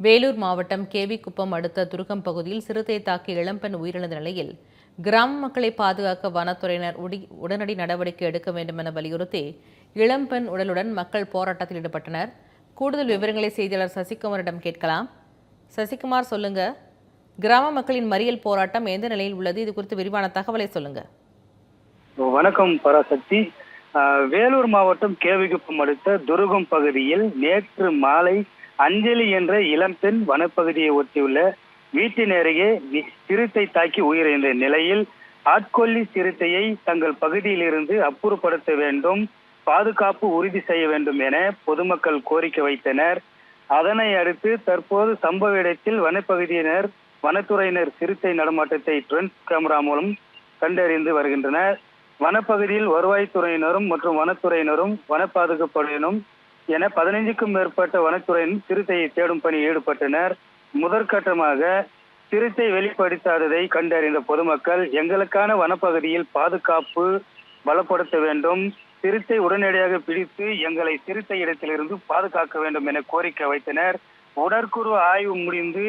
வேலூர் மாவட்டம் கேவிக்குப்பம் அடுத்த துருகம் பகுதியில் சிறுத்தை தாக்கி இளம்பெண் உயிரிழந்த நிலையில் கிராம மக்களை பாதுகாக்க வனத்துறையினர் உடனடி நடவடிக்கை எடுக்க வேண்டும் என வலியுறுத்தி இளம்பெண் உடலுடன் மக்கள் போராட்டத்தில் ஈடுபட்டனர். கூடுதல் விவரங்களை செய்தியாளர் சசிகுமாரிடம் கேட்கலாம். சசிகுமார், சொல்லுங்க, கிராம மக்களின் மறியல் போராட்டம் எந்த நிலையில் உள்ளது? இது குறித்து விரிவான தகவலை சொல்லுங்க. வணக்கம் பராசக்தி. வேலூர் மாவட்டம் கேவிக்குப்பம் அடுத்த துருகம் பகுதியில் நேற்று மாலை அஞ்சலி என்ற இளம்பெண் வனப்பகுதியை ஒட்டியுள்ள வீட்டின் அருகே சிறுத்தை தாக்கி உயிரிழந்த நிலையில் ஆட்கொல்லி சிறுத்தையை தங்கள் பகுதியில் இருந்து அப்புறப்படுத்த வேண்டும், பாதுகாப்பு உறுதி செய்ய வேண்டும் என பொதுமக்கள் கோரிக்கை வைத்தனர். அதனை அடுத்து தற்போது சம்பவ இடத்தில் வனத்துறையினர் சிறுத்தை நடமாட்டத்தை ட்ரோன் கேமரா மூலம் கண்டறிந்து வருகின்றனர். வனப்பகுதியில் வருவாய்த்துறையினரும் மற்றும் வனத்துறையினரும் வன பாதுகாப்புடையினரும் என 15க்கும் மேற்பட்ட வனத்துறையினர் சிறுத்தையை தேடும் பணியில் ஈடுபட்டனர். முதற்கட்டமாக சிறுத்தை வெளிப்படுத்தாததை கண்டறிந்த பொதுமக்கள் எங்களுக்கான வனப்பகுதியில் பாதுகாப்பு பலப்படுத்த வேண்டும், சிறுத்தை உடனடியாக பிடித்து எங்களை சிறுத்தை இடத்திலிருந்து பாதுகாக்க வேண்டும் என கோரிக்கை வைத்தனர். உடற்குறு ஆய்வு முடிந்து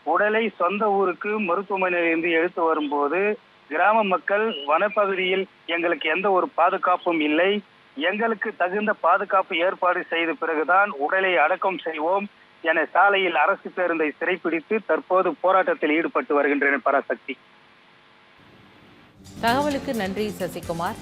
உடலை சொந்த ஊருக்கு மருத்துவமனையில் இருந்து எடுத்து வரும்போது கிராம மக்கள் வனப்பகுதியில் எங்களுக்கு எந்த ஒரு பாதுகாப்பும் இல்லை, எங்களுக்கு தகுந்த பாதுகாப்பு ஏற்பாடு செய்த பிறகுதான் உடலை அடக்கம் செய்வோம் என சாலையில் அரசு பேருந்தை சிறைப்பிடித்து தற்போது போராட்டத்தில் ஈடுபட்டு வருகின்றனர். பராசக்தி, தகவலுக்கு நன்றி சசிகுமார்.